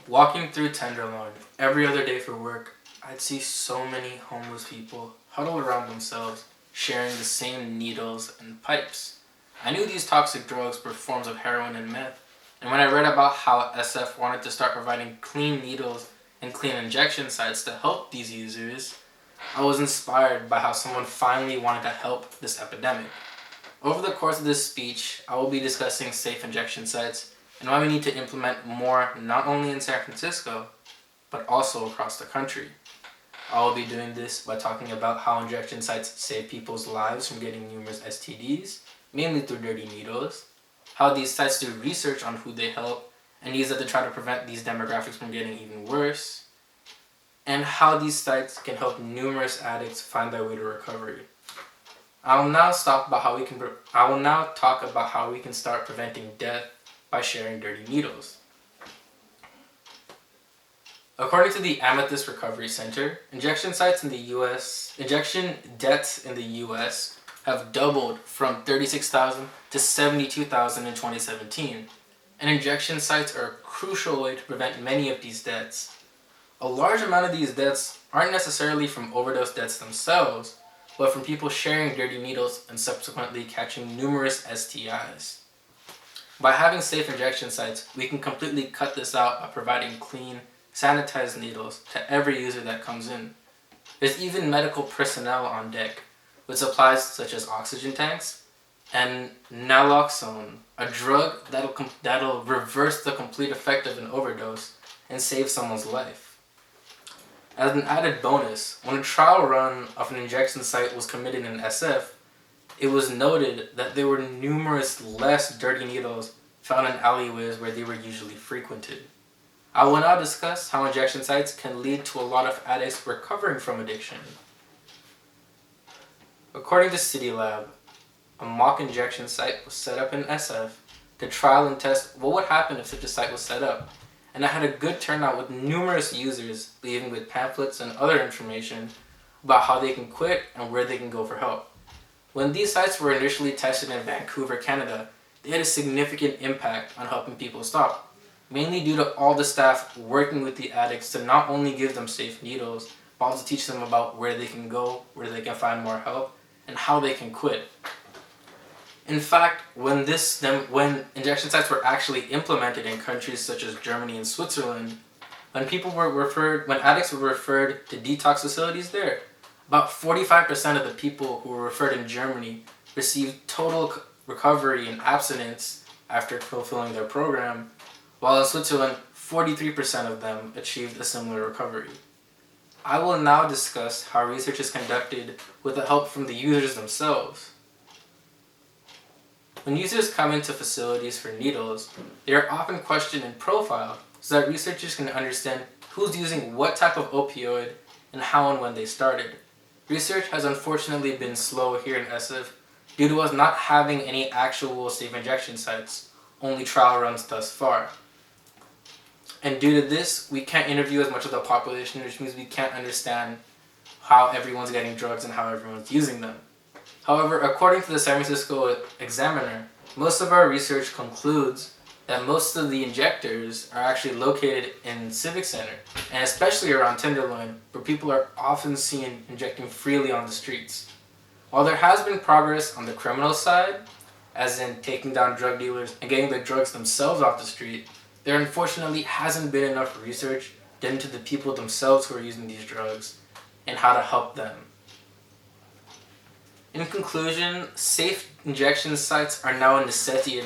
Walking through Tenderloin every other day for work, I'd see so many homeless people huddled around themselves, sharing the same needles and pipes. I knew these toxic drugs were forms of heroin and meth, and when I read about how SF wanted to start providing clean needles and clean injection sites to help these users, I was inspired by how someone finally wanted to help this epidemic. Over the course of this speech, I will be discussing safe injection sites and why we need to implement more not only in San Francisco, but also across the country. I will be doing this by talking about how injection sites save people's lives from getting numerous STDs, mainly through dirty needles, how these sites do research on who they help and use it to try to prevent these demographics from getting even worse, and how these sites can help numerous addicts find their way to recovery. I will now talk about how we can start preventing death by sharing dirty needles. According to the Amethyst Recovery Center, injection deaths in the US have doubled from 36,000 to 72,000 in 2017, and injection sites are a crucial way to prevent many of these deaths. A large amount of these deaths aren't necessarily from overdose deaths themselves, but from people sharing dirty needles and subsequently catching numerous STIs. By having safe injection sites, we can completely cut this out by providing clean, sanitized needles to every user that comes in. There's even medical personnel on deck, with supplies such as oxygen tanks and naloxone, a drug that'll reverse the complete effect of an overdose and save someone's life. As an added bonus, when a trial run of an injection site was committed in SF, it was noted that there were numerous less dirty needles found in alleyways where they were usually frequented. I will now discuss how injection sites can lead to a lot of addicts recovering from addiction. According to City Lab, a mock injection site was set up in SF to trial and test what would happen if such a site was set up, and it had a good turnout with numerous users leaving with pamphlets and other information about how they can quit and where they can go for help. When these sites were initially tested in Vancouver, Canada, they had a significant impact on helping people stop, mainly due to all the staff working with the addicts to not only give them safe needles, but also teach them about where they can go, where they can find more help, and how they can quit. In fact, when injection sites were actually implemented in countries such as Germany and Switzerland, when addicts were referred to detox facilities there, about 45% of the people who were referred in Germany received total recovery and abstinence after fulfilling their program, while in Switzerland, 43% of them achieved a similar recovery. I will now discuss how research is conducted with the help from the users themselves. When users come into facilities for needles, they are often questioned and profiled so that researchers can understand who's using what type of opioid and how and when they started. Research has unfortunately been slow here in SF due to us not having any actual safe injection sites, only trial runs thus far. And due to this, we can't interview as much of the population, which means we can't understand how everyone's getting drugs and how everyone's using them. However, according to the San Francisco Examiner, most of our research concludes that most of the injectors are actually located in Civic Center, and especially around Tenderloin, where people are often seen injecting freely on the streets. While there has been progress on the criminal side, as in taking down drug dealers and getting the drugs themselves off the street, there unfortunately hasn't been enough research done to the people themselves who are using these drugs and how to help them. In conclusion, safe injection sites are now a necessity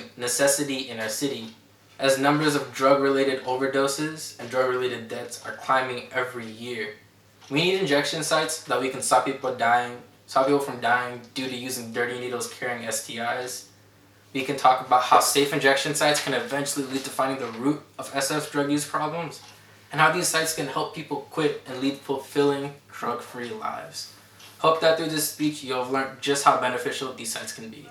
in our city, as numbers of drug-related overdoses and drug-related deaths are climbing every year. We need injection sites that we can stop people from dying due to using dirty needles carrying STIs. We can talk about how safe injection sites can eventually lead to finding the root of SF's drug use problems, and how these sites can help people quit and lead fulfilling, drug-free lives. Hope that through this speech you have learned just how beneficial these sites can be.